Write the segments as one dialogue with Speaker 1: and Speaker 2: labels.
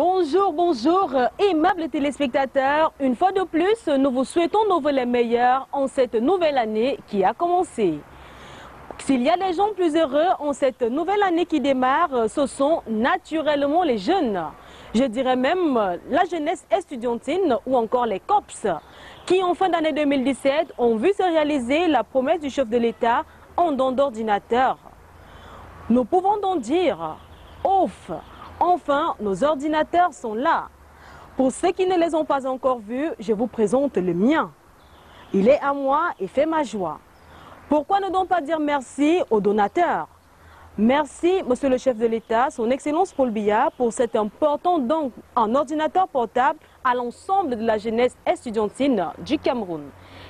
Speaker 1: Bonjour, bonjour, aimables téléspectateurs. Une fois de plus, nous vous souhaitons nos vœux les meilleurs en cette nouvelle année qui a commencé. S'il y a des gens plus heureux en cette nouvelle année qui démarre, ce sont naturellement les jeunes. Je dirais même la jeunesse estudiantine ou encore les COPS, qui en fin d'année 2017 ont vu se réaliser la promesse du chef de l'État en don d'ordinateurs. Nous pouvons donc dire, ouf! Enfin, nos ordinateurs sont là. Pour ceux qui ne les ont pas encore vus, je vous présente le mien. Il est à moi et fait ma joie. Pourquoi ne donc pas dire merci aux donateurs? Merci, Monsieur le chef de l'État, Son Excellence Paul Biya, pour cet important don en ordinateur portable à l'ensemble de la jeunesse estudiantine du Cameroun,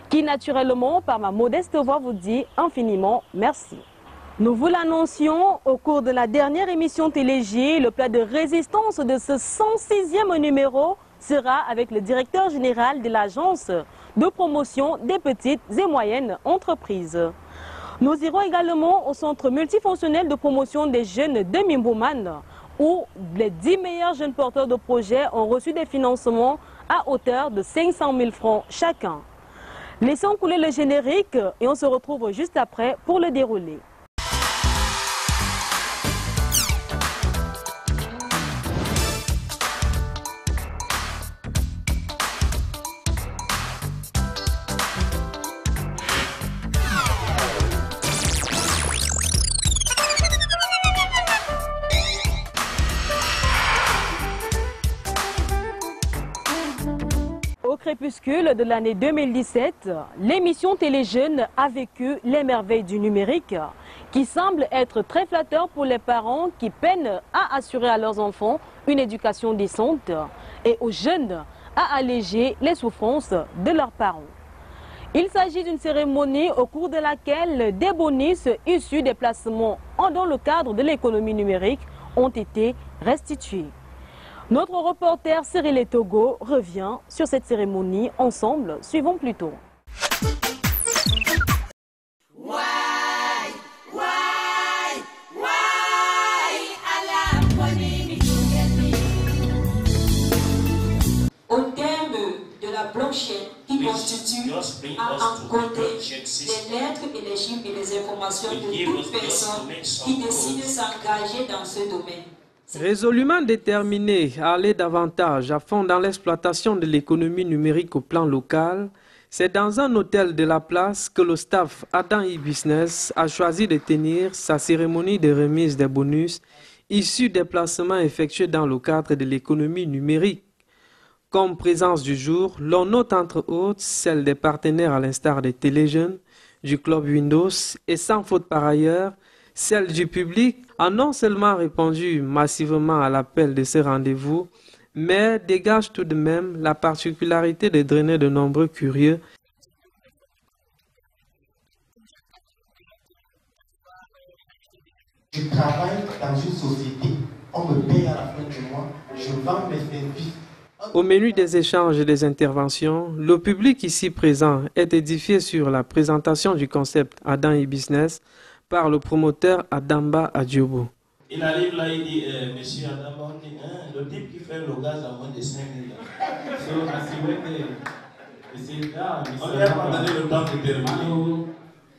Speaker 1: qui naturellement, par ma modeste voix, vous dit infiniment merci. Nous vous l'annoncions au cours de la dernière émission Télé-J, le plat de résistance de ce 106e numéro sera avec le directeur général de l'agence de promotion des petites et moyennes entreprises. Nous irons également au centre multifonctionnel de promotion des jeunes de Mimbouman, où les 10 meilleurs jeunes porteurs de projets ont reçu des financements à hauteur de 500 000 francs chacun. Laissons couler le générique et on se retrouve juste après pour le dérouler. Au crépuscule de l'année 2017, l'émission Télé-Jeunes a vécu les merveilles du numérique, qui semble être très flatteur pour les parents qui peinent à assurer à leurs enfants une éducation décente et aux jeunes à alléger les souffrances de leurs parents. Il s'agit d'une cérémonie au cours de laquelle des bonus issus des placements dans le cadre de l'économie numérique ont été restitués. Notre reporter Cyril Togo revient sur cette cérémonie. Ensemble, suivons plutôt.
Speaker 2: Au terme de la blockchain qui constitue à encoder les lettres et les chiffres et les informations de toute personne qui décide de s'engager dans ce domaine.
Speaker 3: Résolument déterminé à aller davantage à fond dans l'exploitation de l'économie numérique au plan local, c'est dans un hôtel de la place que le staff Adam e-Business a choisi de tenir sa cérémonie de remise des bonus issus des placements effectués dans le cadre de l'économie numérique. Comme présence du jour, l'on note entre autres celle des partenaires à l'instar des Télé-Jeunes, du Club Windows et sans faute par ailleurs, celle du public a non seulement répondu massivement à l'appel de ce rendez-vous, mais dégage tout de même la particularité de drainer de nombreux curieux.
Speaker 4: Je travaille dans une société, on me paye à la fin du mois, je vends mes services.
Speaker 3: Au menu des échanges et des interventions, le public ici présent est édifié sur la présentation du concept Adam e-Business par le promoteur Adamba Adiobo.
Speaker 5: Il arrive là, il dit, monsieur Adamba, on dit, le type qui fait le gaz à moins de 5 000. On vient pas donner le temps de terminer.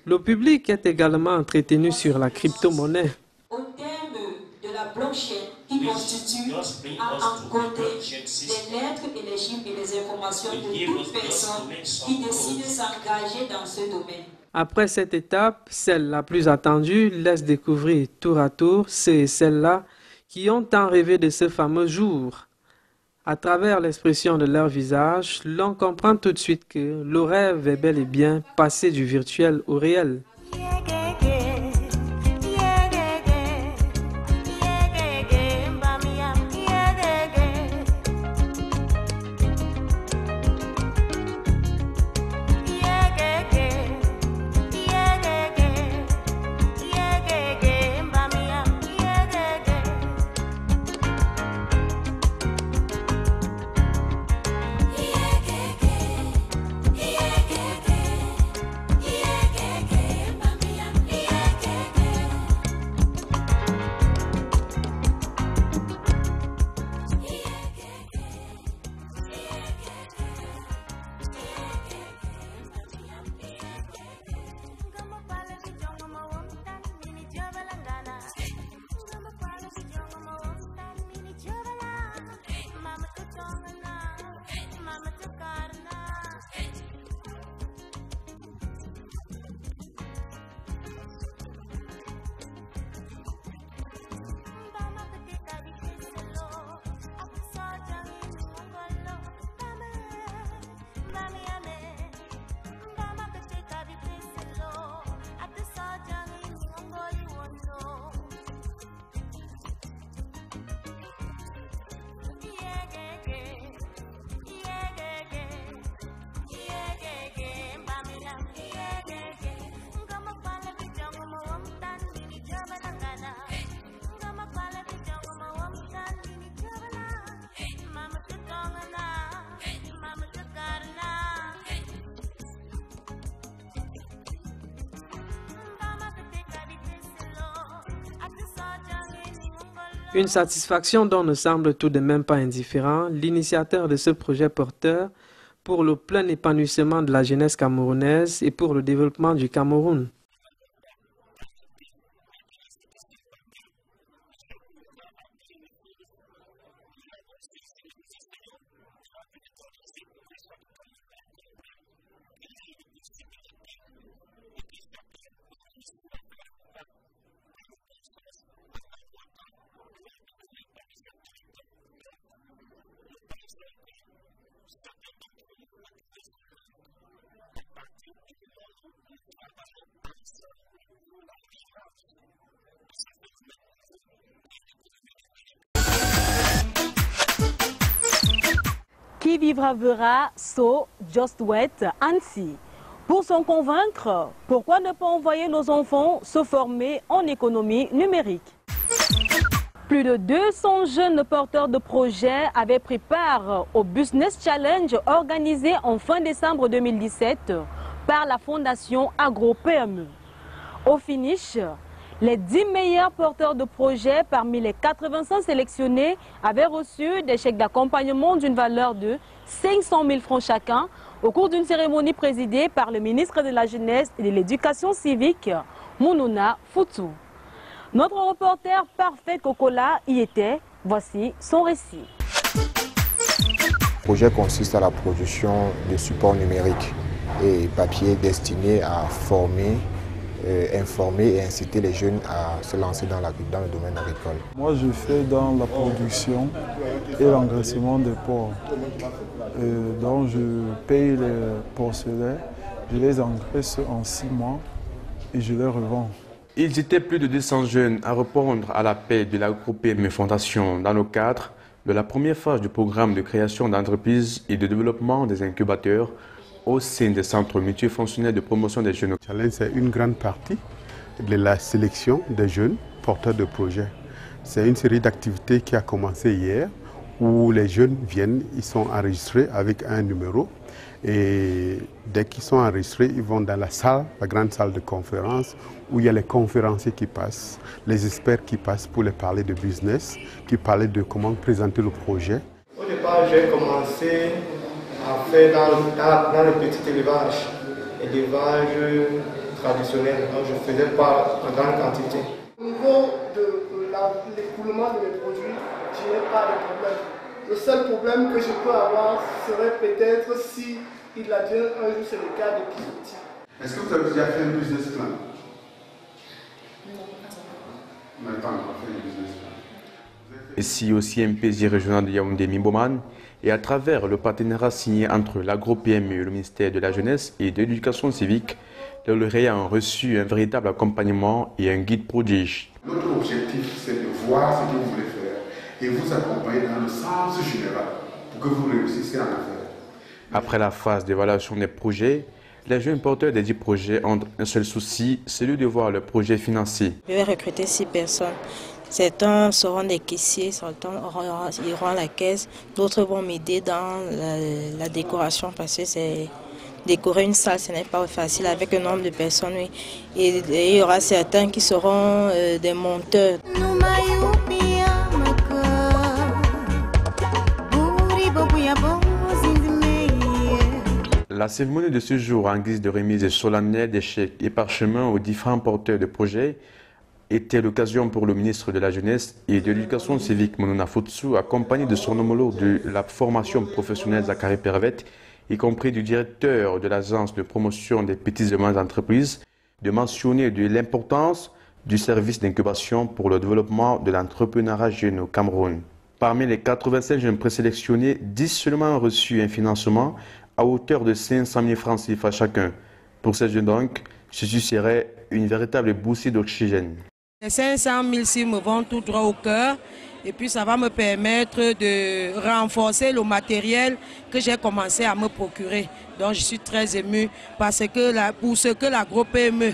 Speaker 3: Le public est également entretenu sur la crypto-monnaie.
Speaker 2: Au terme de la blockchain qui constitue à encoder les lettres et les chiffres et les informations de toute personne qui décide de s'engager dans ce domaine.
Speaker 3: Après cette étape, celle la plus attendue laisse découvrir tour à tour ceux et celles-là qui ont tant rêvé de ce fameux jour. À travers l'expression de leur visage, l'on comprend tout de suite que le rêve est bel et bien passé du virtuel au réel. Une satisfaction dont ne semble tout de même pas indifférent l'initiateur de ce projet porteur pour le plein épanouissement de la jeunesse camerounaise et pour le développement du Cameroun.
Speaker 1: Qui vivra verra, so just wait and see. Pour s'en convaincre, pourquoi ne pas envoyer nos enfants se former en économie numérique? Plus de 200 jeunes porteurs de projets avaient pris part au Business Challenge organisé en fin décembre 2017 par la Fondation Agro-PME. Au finish, les 10 meilleurs porteurs de projets parmi les 85 sélectionnés avaient reçu des chèques d'accompagnement d'une valeur de 500 000 francs chacun au cours d'une cérémonie présidée par le ministre de la Jeunesse et de l'Éducation civique, Mounouna Foutou. Notre reporter Parfait Kokola y était. Voici son récit.
Speaker 6: Le projet consiste à la production de supports numériques et papier destinés à former, informer et inciter les jeunes à se lancer dans le domaine agricole.
Speaker 7: Moi, je fais dans la production et l'engraissement des porcs. Donc, je paye les porcelets, je les engraisse en 6 mois et je les revends.
Speaker 8: Ils étaient plus de 200 jeunes à répondre à l'appel de l'Agro-PME Fondation dans le cadre de la première phase du programme de création d'entreprises et de développement des incubateurs au sein des centres multifonctionnels de promotion des jeunes.
Speaker 9: Le challenge, c'est une grande partie de la sélection des jeunes porteurs de projets. C'est une série d'activités qui a commencé hier où les jeunes viennent, ils sont enregistrés avec un numéro et dès qu'ils sont enregistrés, ils vont dans la salle, la grande salle de conférence où il y a les conférenciers qui passent, les experts qui passent pour les parler de business, qui parlent de comment présenter le projet.
Speaker 4: Au départ, j'ai commencé à faire dans le petit élevage traditionnel, donc je ne faisais pas en grande quantité. Au niveau de l'écoulement de mes produits, je n'ai pas de problème. Le seul problème que je peux avoir serait peut-être si il advient un jour, c'est le cas des petits outils.
Speaker 9: Est-ce que vous avez déjà fait un business plan? Non, pas encore fait un business plan.
Speaker 8: Ici au CMPJ régional de Yaoundé-Mimboman et à travers le partenariat signé entre l'Agro-PME et le ministère de la Jeunesse et de l'Éducation civique, les lauréats ont reçu un véritable accompagnement et un guide prodige.
Speaker 9: Notre objectif, c'est de voir ce que vous voulez faire et vous accompagner dans le sens général pour que vous réussissiez en affaires.
Speaker 8: Après la phase d'évaluation des projets, les jeunes porteurs des 10 projets ont un seul souci, celui de voir le projet financé.
Speaker 10: Je vais recruter 6 personnes. Certains seront des caissiers, certains iront à la caisse, d'autres vont m'aider dans la décoration parce que c'est décorer une salle, ce n'est pas facile avec un nombre de personnes. Oui. Et il y aura certains qui seront des monteurs.
Speaker 8: La cérémonie de ce jour en guise de remise solennelle des chèques et parchemins aux différents porteurs de projets était l'occasion pour le ministre de la Jeunesse et de l'Éducation civique Mounouna Foutou, accompagné de son homologue de la formation professionnelle Zachary Pervet, y compris du directeur de l'agence de promotion des petites et moyennes entreprises, de mentionner de l'importance du service d'incubation pour le développement de l'entrepreneuriat jeune au Cameroun. Parmi les 85 jeunes présélectionnés, 10 seulement ont reçu un financement à hauteur de 500 000 francs CFA chacun. Pour ces jeunes donc, ceci serait une véritable bouffée d'oxygène.
Speaker 11: Les 500 000 s'ils me vont tout droit au cœur et puis ça va me permettre de renforcer le matériel que j'ai commencé à me procurer. Donc je suis très émue parce que pour ce que l'Agro-PME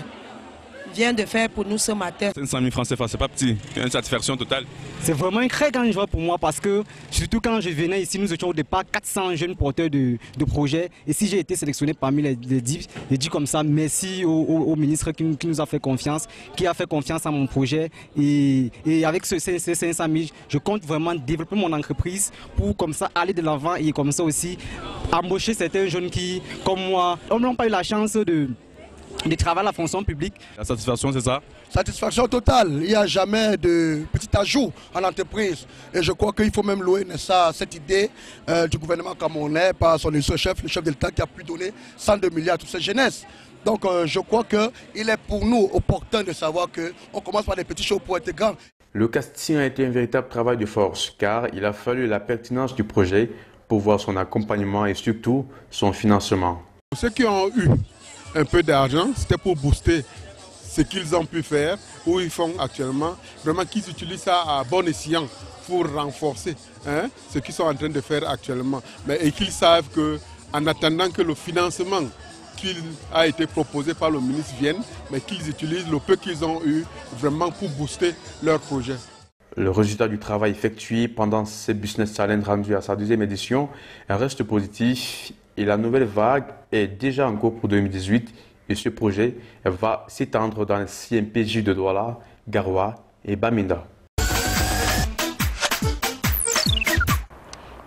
Speaker 11: vient de faire pour nous ce matin.
Speaker 12: 500 000 francs CFA, c'est pas petit, une satisfaction totale.
Speaker 13: C'est vraiment une très grande joie pour moi parce que, surtout quand je venais ici, nous étions au départ 400 jeunes porteurs de projets. Et si j'ai été sélectionné parmi les 10, je dis comme ça, merci au ministre qui nous a fait confiance, qui a fait confiance à mon projet. Et avec ces 500 000, je compte vraiment développer mon entreprise pour comme ça aller de l'avant et comme ça aussi embaucher certains jeunes qui, comme moi, n'ont pas eu la chance de travailler à la fonction publique.
Speaker 12: La satisfaction, c'est ça?
Speaker 14: Satisfaction totale. Il n'y a jamais de petit ajout en entreprise. Et je crois qu'il faut même louer cette idée du gouvernement camerounais par son chef, le chef de l'État, qui a pu donner 102 milliards à toute cette jeunesse. Donc je crois qu'il est pour nous opportun de savoir qu'on commence par des petits choses pour être grands.
Speaker 8: Le casting a été un véritable travail de force car il a fallu la pertinence du projet pour voir son accompagnement et surtout son financement.
Speaker 9: Ceux qui ont eu un peu d'argent, c'était pour booster ce qu'ils ont pu faire ou ils font actuellement, vraiment qu'ils utilisent ça à bon escient pour renforcer ce qu'ils sont en train de faire actuellement. Et qu'ils savent qu'en attendant que le financement qui a été proposé par le ministre vienne, mais qu'ils utilisent le peu qu'ils ont eu vraiment pour booster leur projet.
Speaker 8: Le résultat du travail effectué pendant ce Business Challenge rendu à sa 2e édition reste positif et la nouvelle vague est déjà en cours pour 2018 et ce projet va s'étendre dans les 6 MPJ de Douala, Garoua et Bamenda.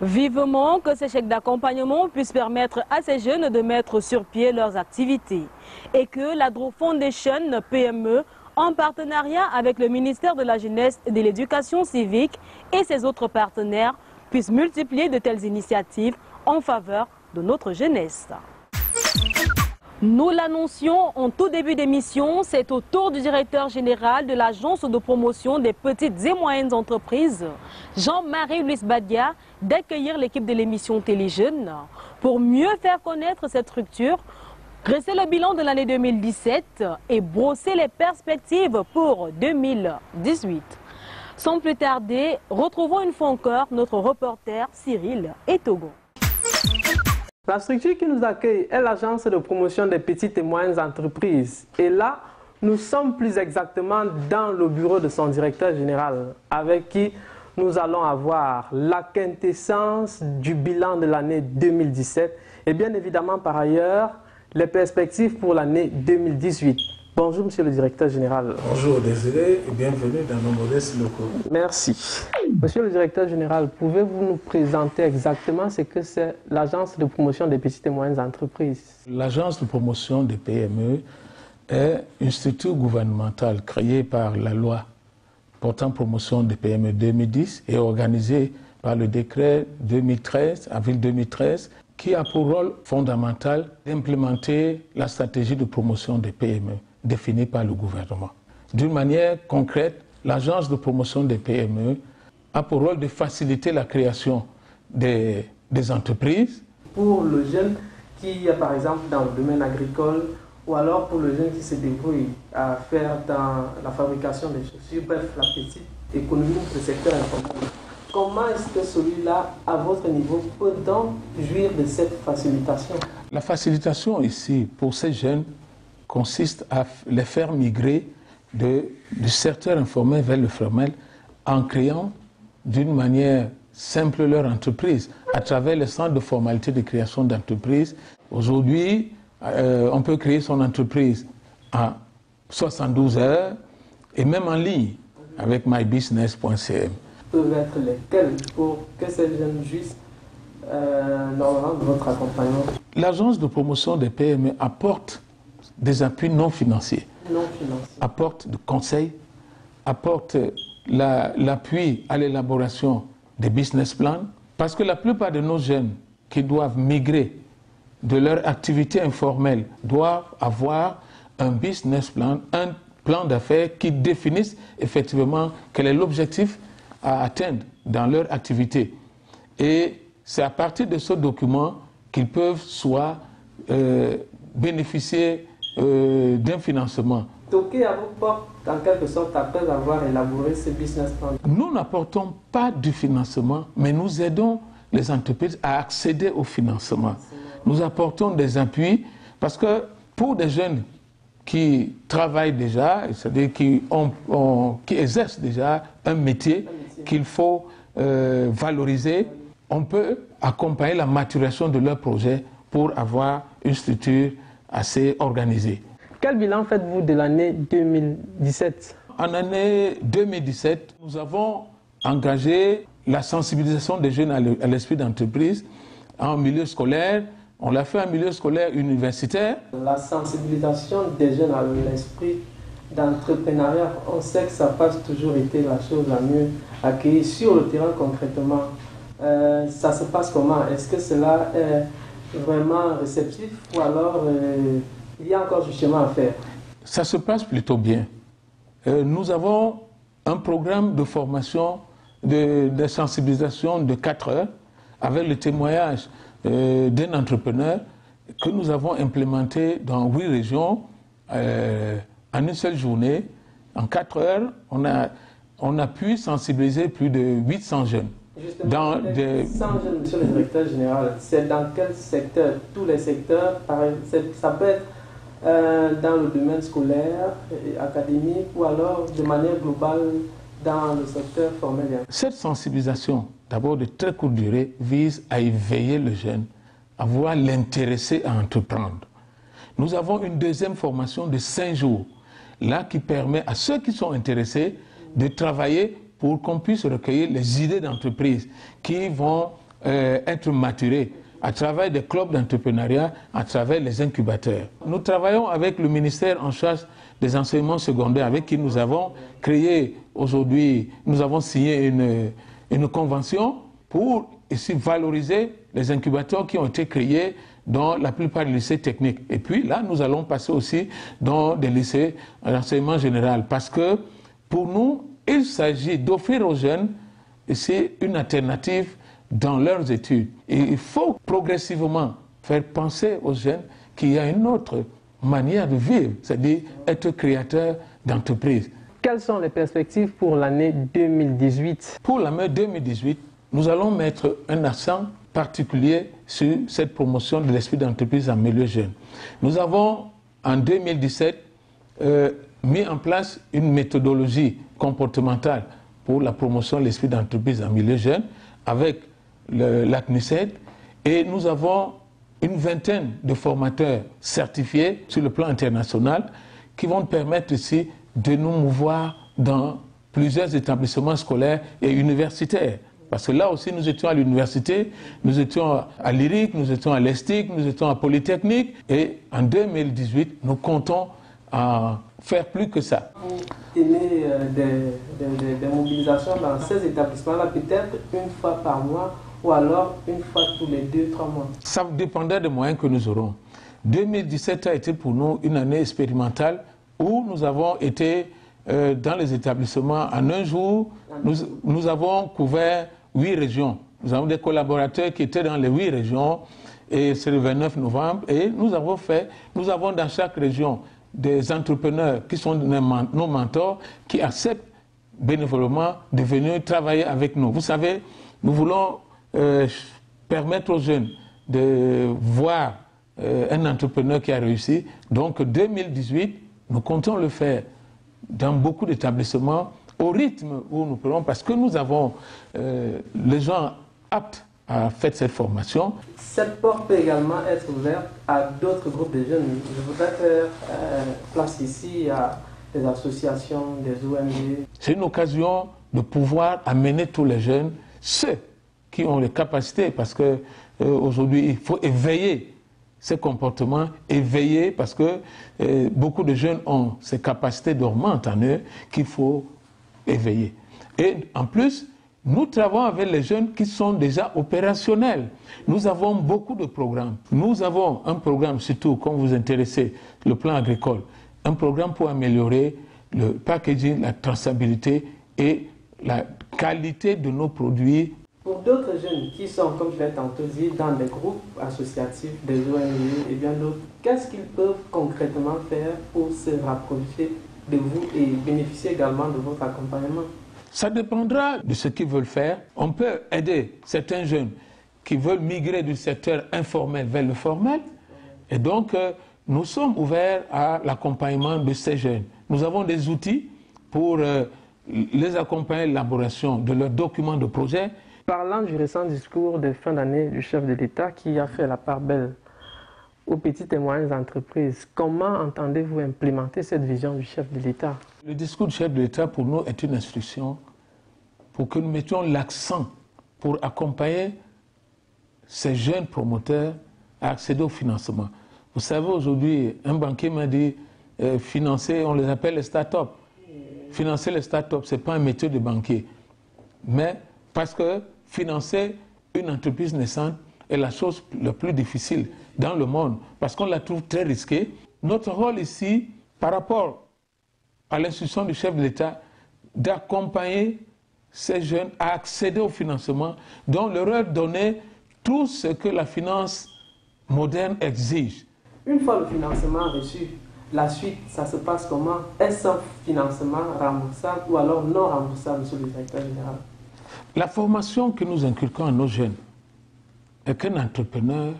Speaker 1: Vivement que ces chèques d'accompagnement puissent permettre à ces jeunes de mettre sur pied leurs activités et que l'Adro Foundation PME, en partenariat avec le ministère de la Jeunesse et de l'Éducation civique et ses autres partenaires, puissent multiplier de telles initiatives en faveur de notre jeunesse. Nous l'annoncions en tout début d'émission, c'est au tour du directeur général de l'Agence de promotion des petites et moyennes entreprises, Jean-Marie Louis Badia, d'accueillir l'équipe de l'émission Téléjeunes pour mieux faire connaître cette structure, dresser le bilan de l'année 2017 et brosser les perspectives pour 2018. Sans plus tarder, retrouvons une fois encore notre reporter Cyril Etogo.
Speaker 3: La structure qui nous accueille est l'Agence de promotion des petites et moyennes entreprises. Et là, nous sommes plus exactement dans le bureau de son directeur général, avec qui nous allons avoir la quintessence du bilan de l'année 2017 et bien évidemment par ailleurs les perspectives pour l'année 2018. Bonjour Monsieur le Directeur Général.
Speaker 15: Bonjour Désiré et bienvenue dans nos modestes locaux.
Speaker 3: Merci. Monsieur le Directeur Général, pouvez-vous nous présenter exactement ce que c'est l'Agence de promotion des petites et moyennes entreprises?
Speaker 15: L'Agence de promotion des PME est une structure gouvernementale créée par la loi portant promotion des PME 2010 et organisée par le décret 2013, avril 2013, qui a pour rôle fondamental d'implémenter la stratégie de promotion des PME définie par le gouvernement. D'une manière concrète, l'Agence de promotion des PME a pour rôle de faciliter la création des entreprises.
Speaker 3: Pour le jeune qui est par exemple dans le domaine agricole ou alors pour le jeune qui se débrouille à faire dans la fabrication des chaussures, bref, la petite économie, le secteur informel. Comment est-ce que celui-là, à votre niveau, peut donc jouir de cette facilitation?
Speaker 15: La facilitation ici, pour ces jeunes, consiste à les faire migrer du secteur informel vers le formel en créant d'une manière simple leur entreprise à travers les centres de formalité de création d'entreprise. Aujourd'hui, on peut créer son entreprise en 72 heures et même en ligne avec mybusiness.cm.
Speaker 3: Peuvent être lesquels pour que ces jeunes jouissent normalement de votre accompagnement?
Speaker 15: L'Agence de promotion des PME apporte des appuis non financiers, apporte des conseils, apporte l'appui à l'élaboration des business plans, parce que la plupart de nos jeunes qui doivent migrer de leur activité informelle doivent avoir un business plan, un plan d'affaires qui définisse effectivement quel est l'objectif à atteindre dans leur activité. Et c'est à partir de ce document qu'ils peuvent soit bénéficier d'un financement.
Speaker 3: Toquer à vos portes, en quelque sorte, après avoir élaboré ce business plan.
Speaker 15: Nous n'apportons pas du financement, mais nous aidons les entreprises à accéder au financement. Nous apportons des appuis parce que pour des jeunes qui travaillent déjà, c'est-à-dire qui exercent déjà un métier qu'il faut valoriser. On peut accompagner la maturation de leur projet pour avoir une structure assez organisée.
Speaker 3: Quel bilan faites-vous de l'année 2017?
Speaker 15: En année 2017, nous avons engagé la sensibilisation des jeunes à l'esprit d'entreprise en milieu scolaire. On l'a fait en milieu scolaire universitaire.
Speaker 3: La sensibilisation des jeunes à l'esprit d'entrepreneuriat, on sait que ça n'a pas toujours été la chose la mieux accueillie sur le terrain concrètement. Ça se passe comment? Est-ce que cela est vraiment réceptif ou alors il y a encore du chemin à faire?
Speaker 15: Ça se passe plutôt bien. Nous avons un programme de formation, de sensibilisation de 4 heures avec le témoignage d'un entrepreneur que nous avons implémenté dans 8 régions en une seule journée. En 4 heures, on a pu sensibiliser plus de 800 jeunes.
Speaker 3: Justement, 100 jeunes, monsieur le directeur général, c'est dans quel secteur? Tous les secteurs, ça peut être dans le domaine scolaire, académique ou alors de manière globale dans le secteur formel?
Speaker 15: Cette sensibilisation, d'abord de très courte durée, vise à éveiller le jeune, à vouloir l'intéresser à entreprendre. Nous avons une deuxième formation de 5 jours, là qui permet à ceux qui sont intéressés de travailler pour qu'on puisse recueillir les idées d'entreprise qui vont être maturées à travers des clubs d'entrepreneuriat, à travers les incubateurs. Nous travaillons avec le ministère en charge des enseignements secondaires, avec qui nous avons créé aujourd'hui, nous avons signé une convention pour ici valoriser les incubateurs qui ont été créés dans la plupart des lycées techniques. Et puis là, nous allons passer aussi dans des lycées d'enseignement général, parce que pour nous, il s'agit d'offrir aux jeunes ici une alternative dans leurs études. Et il faut progressivement faire penser aux jeunes qu'il y a une autre manière de vivre, c'est-à-dire être créateur d'entreprise.
Speaker 3: Quelles sont les perspectives pour l'année 2018?
Speaker 15: Pour l'année 2018, nous allons mettre un accent particulier sur cette promotion de l'esprit d'entreprise en milieu jeune. Nous avons, en 2017, mis en place une méthodologie comportementale pour la promotion de l'esprit d'entreprise en milieu jeune avec l'ACNUSED, et nous avons une vingtaine de formateurs certifiés sur le plan international qui vont permettre ici de nous mouvoir dans plusieurs établissements scolaires et universitaires. Parce que là aussi, nous étions à l'université, nous étions à l'IRIC, nous étions à l'ESTIC, nous étions à Polytechnique, et en 2018, nous comptons à faire plus que ça.
Speaker 3: Vous tenez des mobilisations dans ces établissements-là, peut-être une fois par mois ou alors une fois tous les 2-3 mois?
Speaker 15: Ça dépendait des moyens que nous aurons. 2017 a été pour nous une année expérimentale où nous avons été dans les établissements en un jour. Nous avons couvert 8 régions. Nous avons des collaborateurs qui étaient dans les 8 régions, et c'est le 29 novembre, et nous avons dans chaque région des entrepreneurs qui sont nos mentors, qui acceptent bénévolement de venir travailler avec nous. Vous savez, nous voulons permettre aux jeunes de voir un entrepreneur qui a réussi. Donc 2018, nous comptons le faire dans beaucoup d'établissements au rythme où nous pourrons, parce que nous avons les gens aptes à faire cette formation.
Speaker 3: Cette porte peut également être ouverte à d'autres groupes de jeunes. Je voudrais faire place ici à des associations, des ONG.
Speaker 15: C'est une occasion de pouvoir amener tous les jeunes, ceux qui ont les capacités, parce que aujourd'hui il faut éveiller ces comportements, éveiller, parce que beaucoup de jeunes ont ces capacités dormantes en eux qu'il faut éveiller. Et en plus, nous travaillons avec les jeunes qui sont déjà opérationnels. Nous avons beaucoup de programmes. Nous avons un programme, surtout quand vous vous intéressez, le plan agricole, un programme pour améliorer le packaging, la traçabilité et la qualité de nos produits.
Speaker 3: Pour d'autres jeunes qui sont, comme je l'ai tantôt dit, dans des groupes associatifs, des ONG et bien d'autres, qu'est-ce qu'ils peuvent concrètement faire pour se rapprocher de vous et bénéficier également de votre accompagnement?
Speaker 15: Ça dépendra de ce qu'ils veulent faire. On peut aider certains jeunes qui veulent migrer du secteur informel vers le formel. Et donc, nous sommes ouverts à l'accompagnement de ces jeunes. Nous avons des outils pour les accompagner à l'élaboration de leurs documents de projet.
Speaker 3: Parlant du récent discours de fin d'année du chef de l'État qui a fait la part belle aux petites et moyennes entreprises, comment entendez-vous implémenter cette vision du chef de l'État?
Speaker 15: Le discours du chef de l'État pour nous est une instruction pour que nous mettions l'accent pour accompagner ces jeunes promoteurs à accéder au financement. Vous savez, aujourd'hui, un banquier m'a dit financer, on les appelle les start-up. Financer les start-up, ce n'est pas un métier de banquier. Mais parce que financer une entreprise naissante est la chose la plus difficile dans le monde, parce qu'on la trouve très risquée. Notre rôle ici, par rapport à l'instruction du chef de l'État, d'accompagner ces jeunes à accéder au financement, donc leur donner tout ce que la finance moderne exige.
Speaker 3: Une fois le financement reçu, la suite, ça se passe comment? Est-ce un financement remboursable ou alors non remboursable, monsieur le directeur général?
Speaker 15: La formation que nous inculquons à nos jeunes est qu'un entrepreneur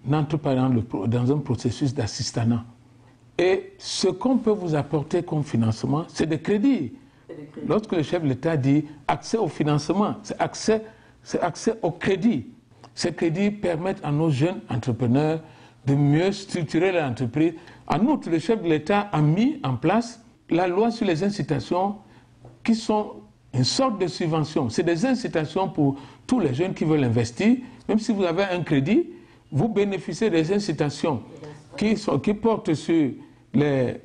Speaker 15: n'entre pas dans un processus d'assistanat. Et ce qu'on peut vous apporter comme financement, c'est des crédits. Lorsque le chef de l'État dit accès au financement, c'est accès au crédit. Ces crédits permettent à nos jeunes entrepreneurs de mieux structurer l'entreprise. En outre, le chef de l'État a mis en place la loi sur les incitations qui sont une sorte de subvention. C'est des incitations pour tous les jeunes qui veulent investir. Même si vous avez un crédit, vous bénéficiez des incitations qui portent sur les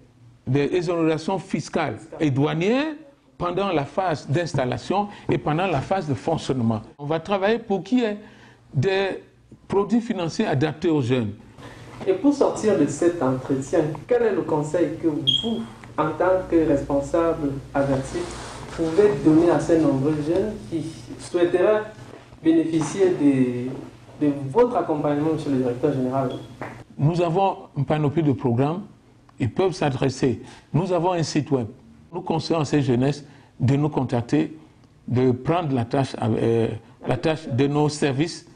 Speaker 15: exonérations fiscales et douanières pendant la phase d'installation et pendant la phase de fonctionnement. On va travailler pour qu'il y ait des produits financiers adaptés aux jeunes.
Speaker 3: Et pour sortir de cet entretien, quel est le conseil que vous, en tant que responsable averti, pouvez donner à ces nombreux jeunes qui souhaiteraient bénéficier de votre accompagnement, monsieur le directeur général?
Speaker 15: Nous avons une panoplie de programmes. Ils peuvent s'adresser. Nous avons un site web. Nous conseillons à ces jeunesses de nous contacter, de prendre la tâche de nos services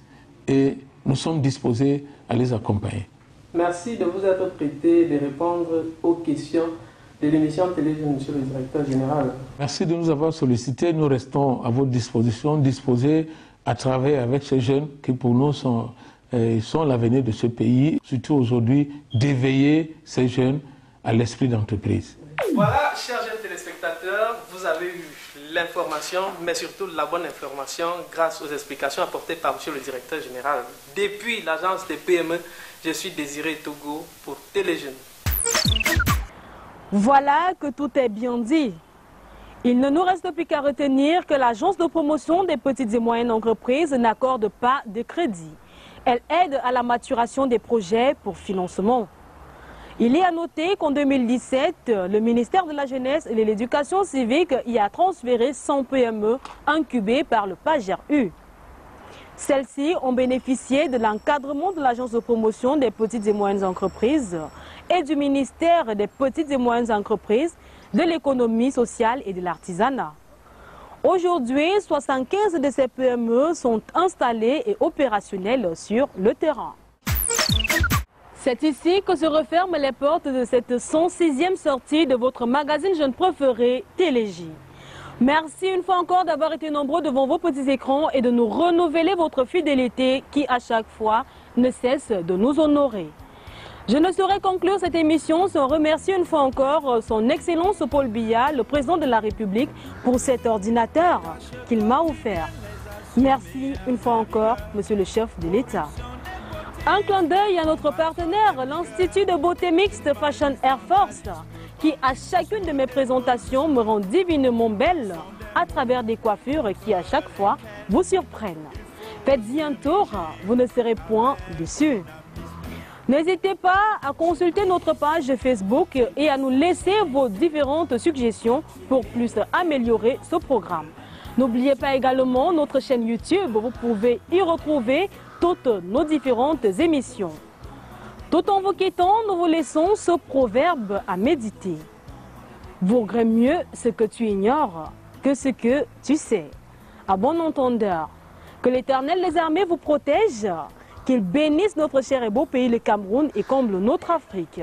Speaker 15: et nous sommes disposés à les accompagner.
Speaker 3: Merci de vous être prêté de répondre aux questions de l'émission télévision, monsieur le directeur général.
Speaker 15: Merci de nous avoir sollicités. Nous restons à votre disposition, disposés à travailler avec ces jeunes qui pour nous sont l'avenir de ce pays. Surtout aujourd'hui, d'éveiller ces jeunes à l'esprit d'entreprise.
Speaker 3: Voilà, chers jeunes téléspectateurs, vous avez eu l'information, mais surtout la bonne information grâce aux explications apportées par monsieur le directeur général. Depuis l'agence des PME, je suis Désiré Togo pour Téléjeunes.
Speaker 1: Voilà que tout est bien dit. Il ne nous reste plus qu'à retenir que l'agence de promotion des petites et moyennes entreprises n'accorde pas de crédit. Elle aide à la maturation des projets pour financement. Il est à noter qu'en 2017, le ministère de la Jeunesse et de l'Éducation civique y a transféré 100 PME incubées par le PAGER-U. Celles-ci ont bénéficié de l'encadrement de l'agence de promotion des petites et moyennes entreprises et du ministère des petites et moyennes entreprises, de l'économie sociale et de l'artisanat. Aujourd'hui, 75 de ces PME sont installées et opérationnelles sur le terrain. C'est ici que se referment les portes de cette 106e sortie de votre magazine jeune préféré, Téléj. Merci une fois encore d'avoir été nombreux devant vos petits écrans et de nous renouveler votre fidélité qui, à chaque fois, ne cesse de nous honorer. Je ne saurais conclure cette émission sans remercier une fois encore son Excellence Paul Biya, le président de la République, pour cet ordinateur qu'il m'a offert. Merci une fois encore, monsieur le chef de l'État. Un clin d'œil à notre partenaire, l'Institut de beauté mixte Fashion Air Force, qui à chacune de mes présentations me rend divinement belle à travers des coiffures qui à chaque fois vous surprennent. Faites-y un tour, vous ne serez point déçus. N'hésitez pas à consulter notre page Facebook et à nous laisser vos différentes suggestions pour plus améliorer ce programme. N'oubliez pas également notre chaîne YouTube, vous pouvez y retrouver toutes nos différentes émissions. Tout en vous quittant, nous vous laissons ce proverbe à méditer. Vaudrait mieux ce que tu ignores que ce que tu sais. À bon entendeur, que l'Éternel des armées vous protège, qu'il bénisse notre cher et beau pays, le Cameroun, et comble notre Afrique.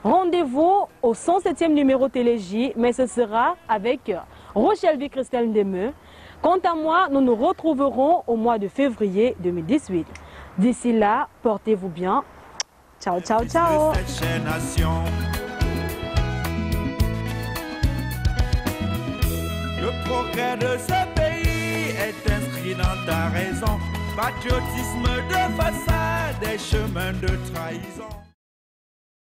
Speaker 1: Rendez-vous au 107e numéro Télé-J, mais ce sera avec Rochelle Christelle Ndeme. Quant à moi, nous nous retrouverons au mois de février 2018. D'ici là, portez-vous bien. Ciao, ciao, ciao.
Speaker 16: Le progrès de ce pays est inscrit dans ta raison. Patriotisme de façade et chemin de trahison.